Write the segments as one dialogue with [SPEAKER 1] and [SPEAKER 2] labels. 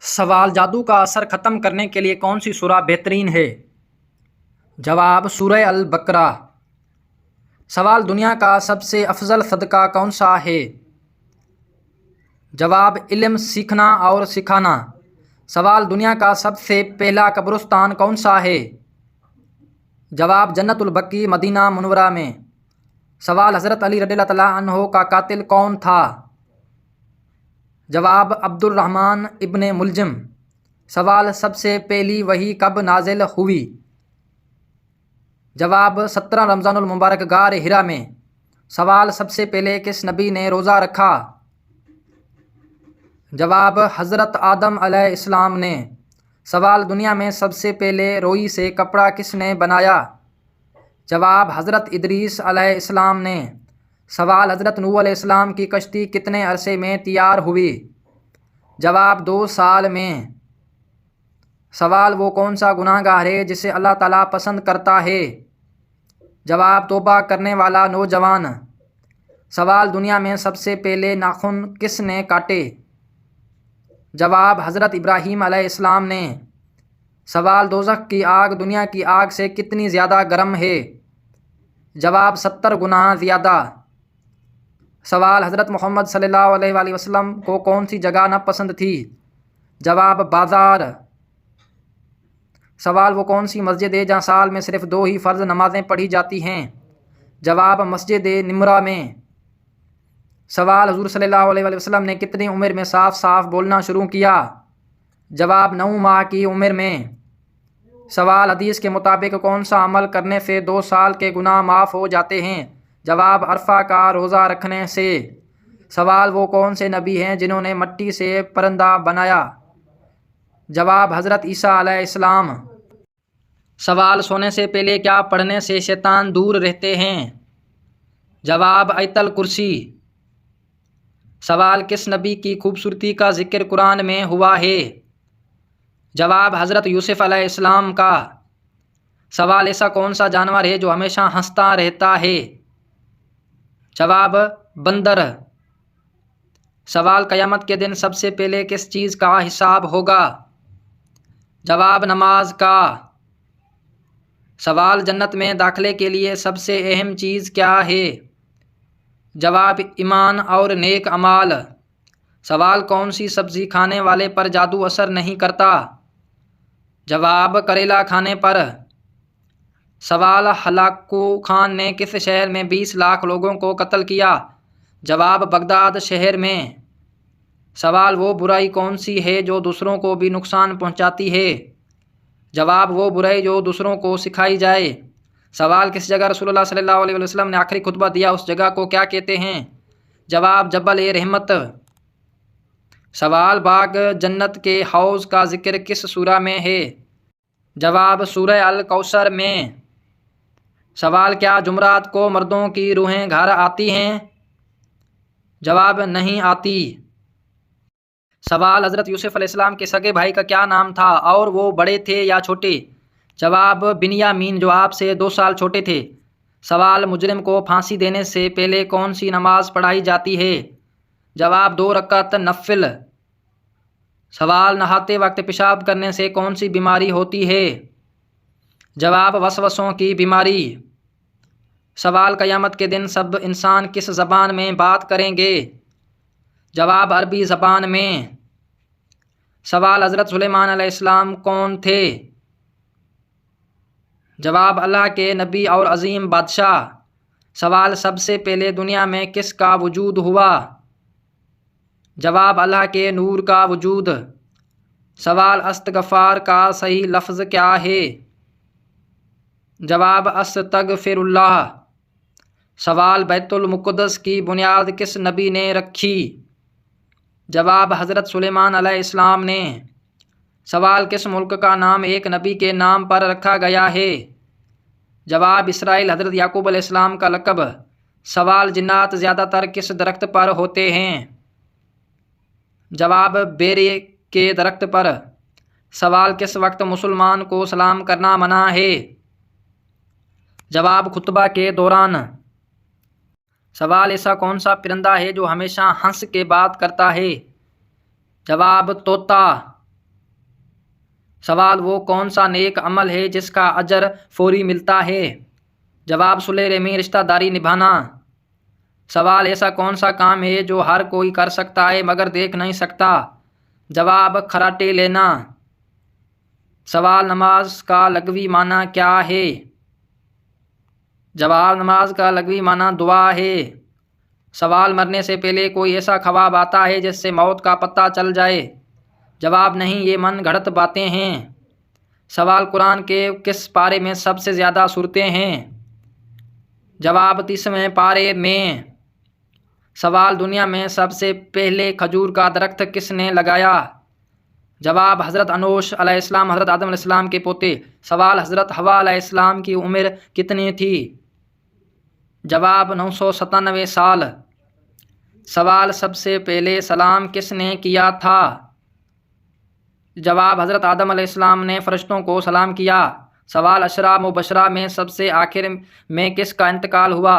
[SPEAKER 1] سوال: جادو کا اثر ختم کرنے کے لیے کون سی سورہ بہترین ہے؟ جواب: سورہ البقرہ۔ سوال: دنیا کا سب سے افضل صدقہ کون سا ہے؟ جواب: علم سیکھنا اور سکھانا۔ سوال: دنیا کا سب سے پہلا قبرستان کون سا ہے؟ جواب: جنت البقیع، مدینہ منورہ میں۔ سوال: حضرت علی رضی اللہ تعالیٰ عنہ کا قاتل کون تھا؟ جواب: عبد الرحمن ابن ملجم۔ سوال: سب سے پہلی وحی کب نازل ہوئی؟ جواب: 17 رمضان المبارک، غار حرا میں۔ سوال: سب سے پہلے کس نبی نے روزہ رکھا؟ جواب: حضرت آدم علیہ السلام نے۔ سوال: دنیا میں سب سے پہلے روئی سے کپڑا کس نے بنایا؟ جواب: حضرت ادریس علیہ السلام نے۔ سوال: حضرت نوح علیہ السلام کی کشتی کتنے عرصے میں تیار ہوئی؟ جواب: 2 سال میں۔ سوال: وہ کون سا گناہ گار ہے جسے اللہ تعالیٰ پسند کرتا ہے؟ جواب: توبہ کرنے والا نوجوان۔ سوال: دنیا میں سب سے پہلے ناخن کس نے کاٹے؟ جواب: حضرت ابراہیم علیہ السلام نے۔ سوال: دوزخ کی آگ دنیا کی آگ سے کتنی زیادہ گرم ہے؟ جواب: 70 گنا زیادہ۔ سوال: حضرت محمد صلی اللہ علیہ وآلہ وسلم کو کون سی جگہ ناپسند تھی؟ جواب: بازار۔ سوال: وہ کون سی مسجد ہے جہاں سال میں صرف 2 ہی فرض نمازیں پڑھی جاتی ہیں؟ جواب: مسجد نمرہ میں۔ سوال: حضور صلی اللہ علیہ وآلہ وسلم نے کتنی عمر میں صاف صاف بولنا شروع کیا؟ جواب: 9 ماہ کی عمر میں۔ سوال: حدیث کے مطابق کون سا عمل کرنے سے 2 سال کے گناہ معاف ہو جاتے ہیں؟ جواب: عرفہ کا روزہ رکھنے سے۔ سوال: وہ کون سے نبی ہیں جنہوں نے مٹی سے پرندہ بنایا؟ جواب: حضرت عیسیٰ علیہ السلام۔ سوال: سونے سے پہلے کیا پڑھنے سے شیطان دور رہتے ہیں؟ جواب: آیت الکرسی۔ سوال: کس نبی کی خوبصورتی کا ذکر قرآن میں ہوا ہے؟ جواب: حضرت یوسف علیہ السلام کا۔ سوال: ایسا کون سا جانور ہے جو ہمیشہ ہنستا رہتا ہے؟ جواب: بندر۔ سوال: قیامت کے دن سب سے پہلے کس چیز کا حساب ہوگا؟ جواب: نماز کا۔ سوال: جنت میں داخلے کے لیے سب سے اہم چیز کیا ہے؟ جواب: ایمان اور نیک اعمال۔ سوال: کون سی سبزی کھانے والے پر جادو اثر نہیں کرتا؟ جواب: کریلا کھانے پر۔ سوال: ہلاکو خان نے کس شہر میں 20 لاکھ لوگوں کو قتل کیا؟ جواب: بغداد شہر میں۔ سوال: وہ برائی کون سی ہے جو دوسروں کو بھی نقصان پہنچاتی ہے؟ جواب: وہ برائی جو دوسروں کو سکھائی جائے۔ سوال: کس جگہ رسول اللہ صلی اللہ علیہ وسلم نے آخری خطبہ دیا، اس جگہ کو کیا کہتے ہیں؟ جواب: جبل رحمت۔ سوال: باغ جنت کے حوض کا ذکر کس سورہ میں ہے؟ جواب: سورہ الکوثر میں۔ سوال: کیا جمعرات کو مردوں کی روحیں گھر آتی ہیں؟ جواب: نہیں آتی۔ سوال: حضرت یوسف علیہ السلام کے سگے بھائی کا کیا نام تھا اور وہ بڑے تھے یا چھوٹے؟ جواب: بنیامین، جو آپ سے 2 سال چھوٹے تھے۔ سوال: مجرم کو پھانسی دینے سے پہلے کون سی نماز پڑھائی جاتی ہے؟ جواب: 2 رکعت نفل۔ سوال: نہاتے وقت پیشاب کرنے سے کون سی بیماری ہوتی ہے؟ جواب: وسوسوں کی بیماری۔ سوال: قیامت کے دن سب انسان کس زبان میں بات کریں گے؟ جواب: عربی زبان میں۔ سوال: حضرت سلیمان علیہ السلام کون تھے؟ جواب: اللہ کے نبی اور عظیم بادشاہ۔ سوال: سب سے پہلے دنیا میں کس کا وجود ہوا؟ جواب: اللہ کے نور کا وجود۔ سوال: استغفار کا صحیح لفظ کیا ہے؟ جواب: استغفر اللہ۔ سوال: بیت المقدس کی بنیاد کس نبی نے رکھی؟ جواب: حضرت سلیمان علیہ السلام نے۔ سوال: کس ملک کا نام ایک نبی کے نام پر رکھا گیا ہے؟ جواب: اسرائیل، حضرت یعقوب علیہ السلام کا لقب۔ سوال: جنات زیادہ تر کس درخت پر ہوتے ہیں؟ جواب: بیری کے درخت پر۔ سوال: کس وقت مسلمان کو سلام کرنا منع ہے؟ جواب: خطبہ کے دوران۔ سوال: ایسا کون سا پرندہ ہے جو ہمیشہ ہنس کے بات کرتا ہے؟ جواب: طوطا۔ سوال وہ کون سا نیک عمل ہے جس کا اجر فوری ملتا ہے؟ جواب صلح رحمی، رشتہ داری نبھانا۔ سوال ایسا کون سا کام ہے جو ہر کوئی کر سکتا ہے مگر دیکھ نہیں سکتا؟ جواب خراٹے لینا۔ سوال نماز کا لغوی معنی کیا ہے؟ جواب نماز کا لغوی معنی دعا ہے۔ سوال مرنے سے پہلے کوئی ایسا خواب آتا ہے جس سے موت کا پتہ چل جائے؟ جواب نہیں، یہ من گھڑت باتیں ہیں۔ سوال قرآن کے کس پارے میں سب سے زیادہ صورتیں ہیں؟ جواب 30ویں پارے میں۔ سوال دنیا میں سب سے پہلے کھجور کا درخت کس نے لگایا؟ جواب حضرت انوش علیہ السلام، حضرت آدم علیہ السلام کے پوتے۔ سوال حضرت حوا علیہ السلام کی عمر کتنی تھی؟ جواب 997 سال۔ سوال سب سے پہلے سلام کس نے کیا تھا؟ جواب حضرت آدم علیہ السلام نے فرشتوں کو سلام کیا۔ سوال اشرا مبشرہ میں سب سے آخر میں کس کا انتقال ہوا؟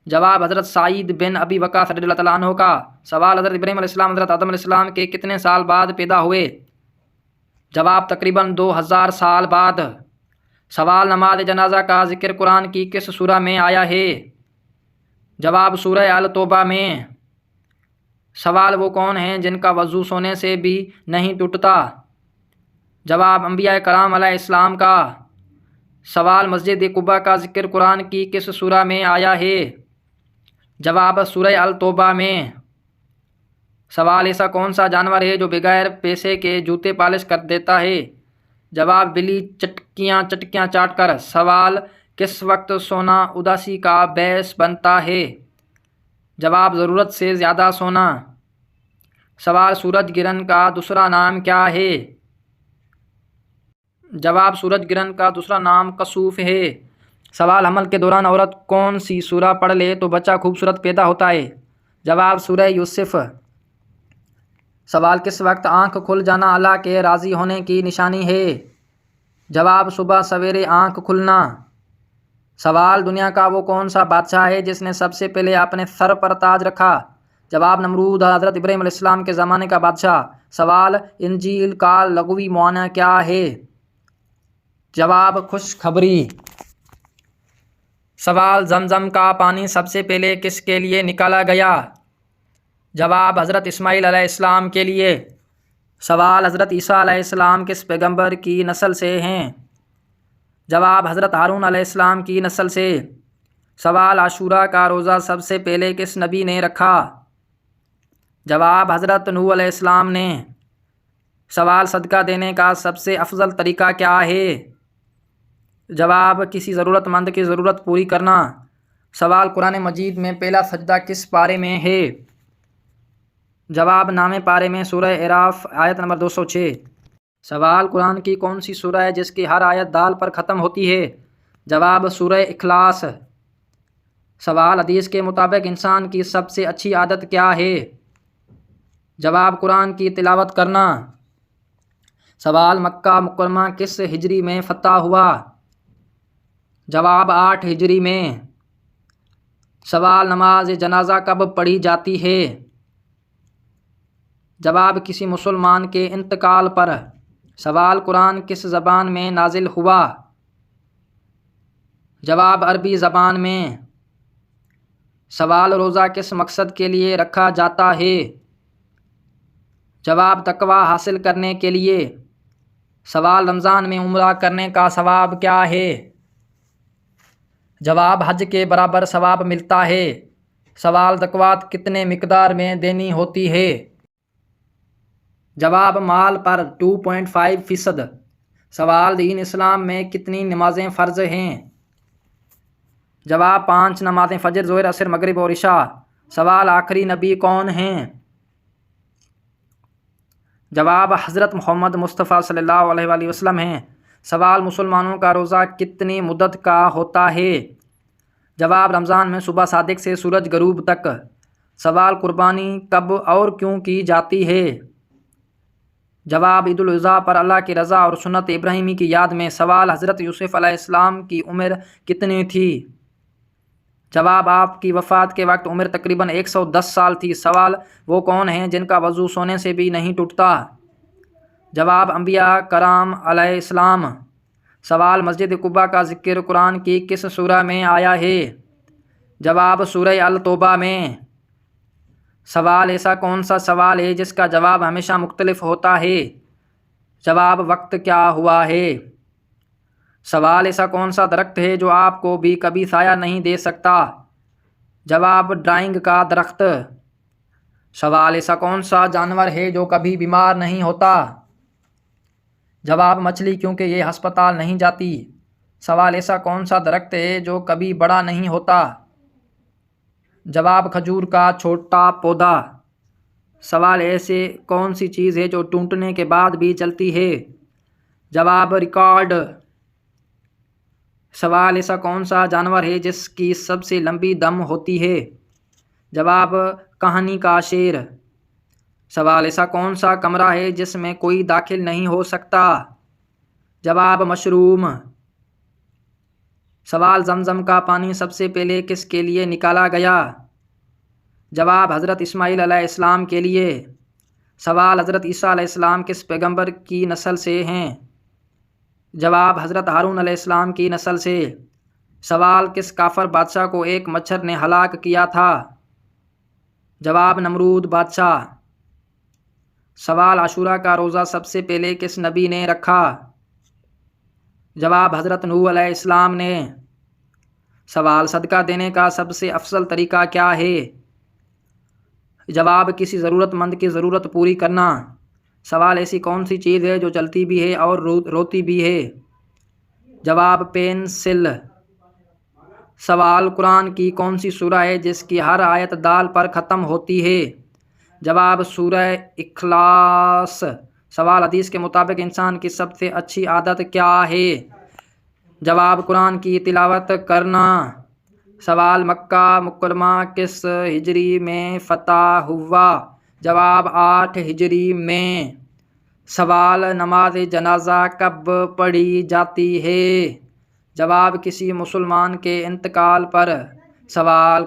[SPEAKER 1] جواب حضرت سعید بن ابی وقاص رضی اللہ تعالیٰ عنہ کا۔ سوال حضرت ابراہیم علیہ السلام حضرت آدم علیہ السلام کے کتنے سال بعد پیدا ہوئے؟ جواب تقریباً 2000 سال بعد۔ سوال نماز جنازہ کا ذکر قرآن کی کس سورہ میں آیا ہے؟ جواب سورہ التوبہ میں۔ سوال وہ کون ہیں جن کا وضو سونے سے بھی نہیں ٹوٹتا؟ جواب انبیاء کرام علیہ السلام کا۔ سوال مسجد قباء کا ذکر قرآن کی کس سورہ میں آیا ہے؟ جواب سورہ التوبہ میں۔ سوال ایسا کون سا جانور ہے جو بغیر پیسے کے جوتے پالش کر دیتا ہے؟ جواب بلی چٹکیاں چاٹ کر۔ سوال کس وقت سونا اداسی کا باعث بنتا ہے؟ جواب ضرورت سے زیادہ سونا۔ سوال سورج گرہن کا دوسرا نام کیا ہے؟ جواب سورج گرہن کا دوسرا نام کسوف ہے۔ سوال حمل کے دوران عورت کون سی سورہ پڑھ لے تو بچہ خوبصورت پیدا ہوتا ہے؟ جواب سورہ یوسف۔ سوال کس وقت آنکھ کھل جانا اللہ کے راضی ہونے کی نشانی ہے؟ جواب صبح سویرے آنکھ کھلنا۔ سوال دنیا کا وہ کون سا بادشاہ ہے جس نے سب سے پہلے اپنے سر پر تاج رکھا؟ جواب نمرود، حضرت ابراہیم علیہ السلام کے زمانے کا بادشاہ۔ سوال انجیل کا لغوی معنی کیا ہے؟ جواب خوشخبری۔ سوال زمزم کا پانی سب سے پہلے کس کے لیے نکالا گیا؟ جواب حضرت اسماعیل علیہ السلام کے لیے۔ سوال حضرت عیسیٰ علیہ السلام کس پیغمبر کی نسل سے ہیں؟ جواب حضرت ہارون علیہ السلام کی نسل سے۔ سوال عاشوراء کا روزہ سب سے پہلے کس نبی نے رکھا؟ جواب حضرت نوح علیہ السلام نے۔ سوال صدقہ دینے کا سب سے افضل طریقہ کیا ہے؟ جواب کسی ضرورت مند کی ضرورت پوری کرنا۔ سوال قرآن مجید میں پہلا سجدہ کس پارے میں ہے؟ جواب نامے پارے میں، سورہ اعراف آیت نمبر 206۔ سوال قرآن کی کون سی سورہ ہے جس کی ہر آیت دال پر ختم ہوتی ہے؟ جواب سورہ اخلاص۔ سوال حدیث کے مطابق انسان کی سب سے اچھی عادت کیا ہے؟ جواب قرآن کی تلاوت کرنا۔ سوال مکہ مکرمہ کس ہجری میں فتح ہوا؟ جواب 8 ہجری میں۔ سوال نماز جنازہ کب پڑھی جاتی ہے؟ جواب کسی مسلمان کے انتقال پر۔ سوال قرآن کس زبان میں نازل ہوا؟ جواب عربی زبان میں۔ سوال روزہ کس مقصد کے لیے رکھا جاتا ہے؟ جواب تقوی حاصل کرنے کے لیے۔ سوال رمضان میں عمرہ کرنے کا ثواب کیا ہے؟ جواب حج کے برابر ثواب ملتا ہے۔ سوال زکوٰۃ کتنے مقدار میں دینی ہوتی ہے؟ جواب مال پر 2.5%۔ سوال دین اسلام میں کتنی نمازیں فرض ہیں؟ جواب 5 نمازیں، فجر، ظہر، عصر، مغرب اور عشاء۔ سوال آخری نبی کون ہیں؟ جواب حضرت محمد مصطفیٰ صلی اللہ علیہ وآلہ وسلم ہیں۔ سوال مسلمانوں کا روزہ کتنی مدت کا ہوتا ہے؟ جواب رمضان میں صبح صادق سے سورج غروب تک۔ سوال قربانی کب اور کیوں کی جاتی ہے؟ جواب عید الاضحیٰ پر اللہ کی رضا اور سنت ابراہیمی کی یاد میں۔ سوال حضرت یوسف علیہ السلام کی عمر کتنی تھی؟ جواب آپ کی وفات کے وقت عمر تقریباً 110 سال تھی۔ سوال وہ کون ہیں جن کا وضو سونے سے بھی نہیں ٹوٹتا؟ جواب انبیاء کرام علیہ السلام۔ سوال مسجد قباء کا ذکر قرآن کی کس سورہ میں آیا ہے؟ جواب سورہ التوبہ میں۔ سوال ایسا کون سا سوال ہے جس کا جواب ہمیشہ مختلف ہوتا ہے؟ جواب وقت کیا ہوا ہے۔ سوال ایسا کون سا درخت ہے جو آپ کو بھی کبھی سایہ نہیں دے سکتا؟ جواب ڈرائنگ کا درخت۔ سوال ایسا کون سا جانور ہے جو کبھی بیمار نہیں ہوتا؟ جواب مچھلی، کیونکہ یہ ہسپتال نہیں جاتی۔ سوال ایسا کون سا درخت ہے جو کبھی بڑا نہیں ہوتا؟ جواب کھجور کا چھوٹا پودا۔ سوال ایسے کون سی چیز ہے جو ٹوٹنے کے بعد بھی چلتی ہے؟ جواب ریکارڈ۔ سوال ایسا کون سا جانور ہے جس کی سب سے لمبی دم ہوتی ہے؟ جواب کہانی کا شیر۔ سوال ایسا کون سا کمرہ ہے جس میں کوئی داخل نہیں ہو سکتا؟ جواب مشروم۔ سوال زمزم کا پانی سب سے پہلے کس کے لیے نکالا گیا؟ جواب حضرت اسماعیل علیہ السلام کے لیے۔ سوال حضرت عیسیٰ علیہ السلام کس پیغمبر کی نسل سے ہیں؟ جواب حضرت ہارون علیہ السلام کی نسل سے۔ سوال کس کافر بادشاہ کو ایک مچھر نے ہلاک کیا تھا؟ جواب نمرود بادشاہ۔ سوال عاشورہ کا روزہ سب سے پہلے کس نبی نے رکھا؟ جواب حضرت نوح علیہ السلام نے۔ سوال صدقہ دینے کا سب سے افضل طریقہ کیا ہے؟ جواب کسی ضرورت مند کی ضرورت پوری کرنا۔ سوال ایسی کون سی چیز ہے جو چلتی بھی ہے اور روتی بھی ہے؟ جواب پینسل۔ سوال قرآن کی کون سی سورہ ہے جس کی ہر آیت دال پر ختم ہوتی ہے؟ جواب سورہ اخلاص۔ سوال حدیث کے مطابق انسان کی سب سے اچھی عادت کیا ہے؟ جواب قرآن کی تلاوت کرنا۔ سوال مکہ مکرمہ کس ہجری میں فتح ہوا؟ جواب 8 ہجری میں۔ سوال نماز جنازہ کب پڑھی جاتی ہے؟ جواب کسی مسلمان کے انتقال پر۔ سوال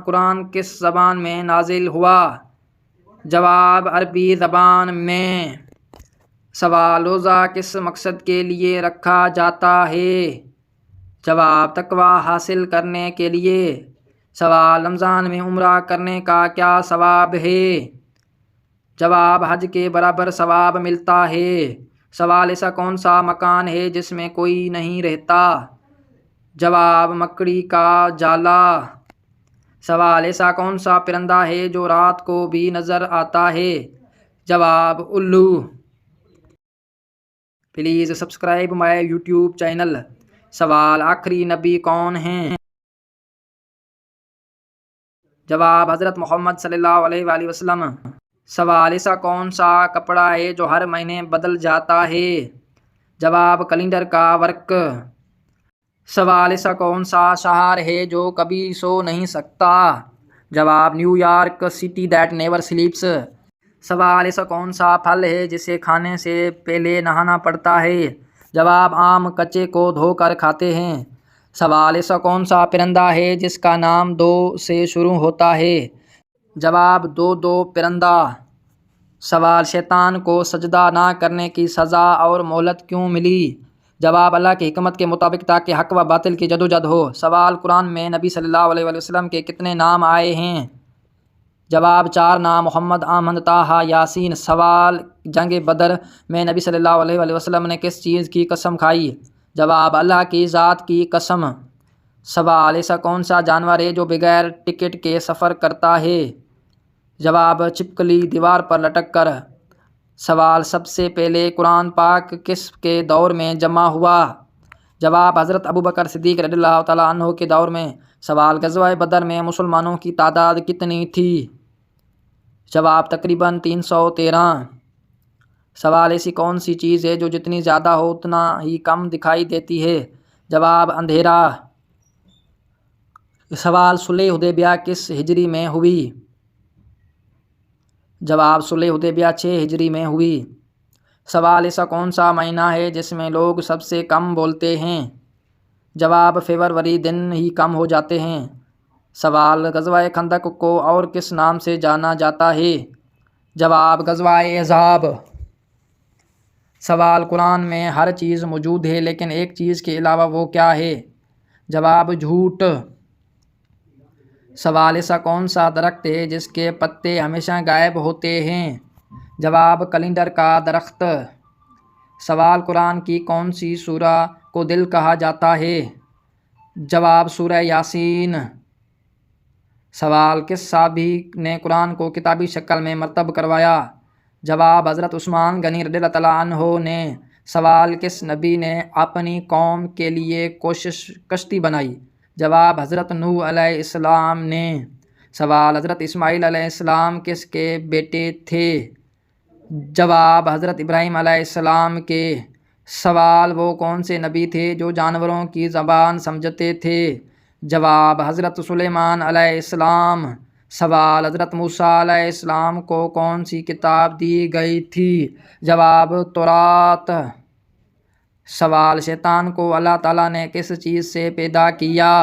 [SPEAKER 1] قرآن کس زبان میں نازل ہوا؟ جواب عربی زبان میں۔ سوال روزہ کس مقصد کے لیے رکھا جاتا ہے؟ جواب تقویٰ حاصل کرنے کے لیے۔ سوال رمضان میں عمرہ کرنے کا کیا ثواب ہے؟ جواب حج کے برابر ثواب ملتا ہے۔ سوال ایسا کون سا مکان ہے جس میں کوئی نہیں رہتا؟ جواب مکڑی کا جالا۔ سوال ایسا کون سا پرندہ ہے جو رات کو بھی نظر آتا ہے؟ جواب الو۔ Please subscribe my YouTube channel. سوال آخری نبی کون ہیں؟ جواب حضرت محمد صلی اللہ علیہ وآلہ وسلم۔ سوال ایسا کون سا کپڑا ہے جو ہر مہینے بدل جاتا ہے؟ جواب کیلنڈر کا ورق۔ سوال ایسا کون سا شہر ہے جو کبھی سو نہیں سکتا؟ جواب new York city that never sleeps. سوال ایسا کون سا پھل ہے جسے کھانے سے پہلے نہانا پڑتا ہے؟ جواب آم کچے کو دھو کر کھاتے ہیں۔ سوال ایسا کون سا پرندہ ہے جس کا نام دو سے شروع ہوتا ہے؟ جواب دو پرندہ۔ سوال شیطان کو سجدہ نہ کرنے کی سزا اور مہلت کیوں ملی؟ جواب اللہ کی حکمت کے مطابق تاکہ حق و باطل کی جدوجہد ہو۔ سوال قرآن میں نبی صلی اللہ علیہ وسلم کے کتنے نام آئے ہیں؟ جواب 4 نام محمد، احمد، طٰہٰ، یاسین۔ سوال جنگ بدر میں نبی صلی اللہ علیہ وسلم نے کس چیز کی قسم کھائی؟ جواب اللہ کی ذات کی قسم۔ سوال ایسا کون سا جانور ہے جو بغیر ٹکٹ کے سفر کرتا ہے؟ جواب چھپکلی دیوار پر لٹک کر۔ سوال سب سے پہلے قرآن پاک کس کے دور میں جمع ہوا؟ جواب حضرت ابوبکر صدیق رضی اللہ تعالیٰ عنہ کے دور میں۔ سوال غزوہ بدر میں مسلمانوں کی تعداد کتنی تھی؟ جواب تقریباً 313۔ سوال ایسی کون سی چیز ہے جو جتنی زیادہ ہو اتنا ہی کم دکھائی دیتی ہے؟ جواب اندھیرا۔ سوال صلح حدیبیہ کس ہجری میں ہوئی؟ جواب صلح حدیبیہ 6 ہجری میں ہوئی۔ سوال ایسا کون سا مہینہ ہے جس میں لوگ سب سے کم بولتے ہیں؟ جواب فروری، دن ہی کم ہو جاتے ہیں۔ سوال غزوہ خندق کو اور کس نام سے جانا جاتا ہے؟ جواب غزوہ احزاب۔ سوال: قرآن میں ہر چیز موجود ہے لیکن ایک چیز کے علاوہ وہ کیا ہے؟ جواب: جھوٹ۔ سوال: ایسا کون سا درخت ہے جس کے پتے ہمیشہ غائب ہوتے ہیں؟ جواب: کلنڈر کا درخت۔ سوال: قرآن کی کون سی سورہ کو دل کہا جاتا ہے؟ جواب: سورہ یاسین۔ سوال: کس صحابی نے قرآن کو کتابی شکل میں مرتب کروایا؟ جواب: حضرت عثمان غنی رضی اللہ تعالیٰ عنہ نے۔ سوال: کس نبی نے اپنی قوم کے لیے کشتی بنائی؟ جواب: حضرت نوح علیہ السلام نے۔ سوال: حضرت اسماعیل علیہ السلام کس کے بیٹے تھے؟ جواب: حضرت ابراہیم علیہ السلام کے۔ سوال: وہ کون سے نبی تھے جو جانوروں کی زبان سمجھتے تھے؟ جواب: حضرت سلیمان علیہ السلام۔ سوال: حضرت موسیٰ علیہ السلام کو کون سی کتاب دی گئی تھی؟ جواب: توراۃ۔ سوال: شیطان کو اللہ تعالیٰ نے کس چیز سے پیدا کیا؟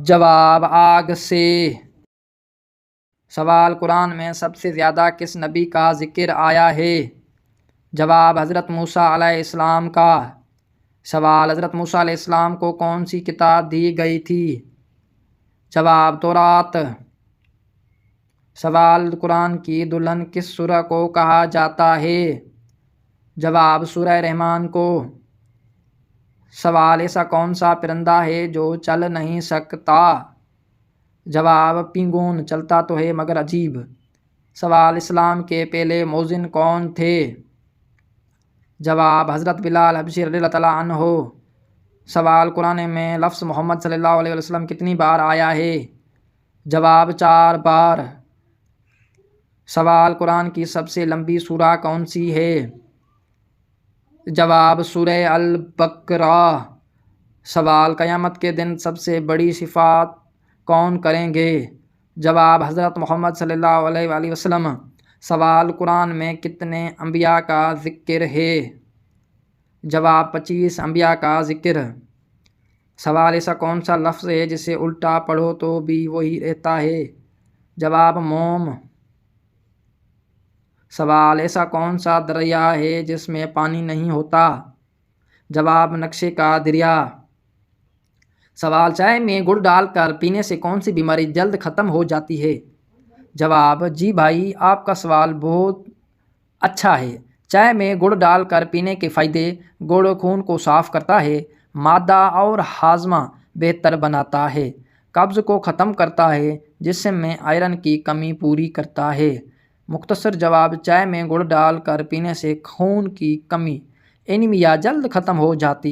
[SPEAKER 1] جواب: آگ سے۔ سوال: قرآن میں سب سے زیادہ کس نبی کا ذکر آیا ہے؟ جواب: حضرت موسیٰ علیہ السلام کا۔ سوال: حضرت موسیٰ علیہ السلام کو کون سی کتاب دی گئی تھی؟ جواب: توراۃ۔ سوال: قرآن کی دلہن کس سورہ کو کہا جاتا ہے؟ جواب: سورہ رحمان کو۔ سوال: ایسا کون سا پرندہ ہے جو چل نہیں سکتا؟ جواب: پینگون۔ چلتا تو ہے مگر عجیب۔ سوال: اسلام کے پہلے مؤذن کون تھے؟ جواب: حضرت بلال حبشی رضی اللہ تعالیٰ عنہ۔ سوال: قرآن میں لفظ محمد صلی اللہ علیہ وسلم کتنی بار آیا ہے؟ جواب: 4 بار۔ سوال: قرآن کی سب سے لمبی سورہ کون سی ہے؟ جواب: سورہ البقرہ۔ سوال: قیامت کے دن سب سے بڑی شفاعت کون کریں گے؟ جواب: حضرت محمد صلی اللہ علیہ وآلہ وسلم۔ سوال: قرآن میں کتنے انبیاء کا ذکر ہے؟ جواب: 25 انبیاء کا ذکر۔ سوال: ایسا کون سا لفظ ہے جسے الٹا پڑھو تو بھی وہی رہتا ہے؟ جواب: موم۔ سوال: ایسا کون سا دریا ہے جس میں پانی نہیں ہوتا؟ جواب: نقشے کا دریا۔ سوال: چائے میں گڑ ڈال کر پینے سے کون سی بیماری جلد ختم ہو جاتی ہے؟ جواب: جی بھائی، آپ کا سوال بہت اچھا ہے۔ چائے میں گڑ ڈال کر پینے کے فائدے: گڑ خون کو صاف کرتا ہے، معدہ اور ہاضمہ بہتر بناتا ہے، قبض کو ختم کرتا ہے، جسم میں آئرن کی کمی پوری کرتا ہے۔ مختصر جواب: چائے میں گڑ ڈال کر پینے سے خون کی کمی، اینیمیا جلد ختم ہو جاتی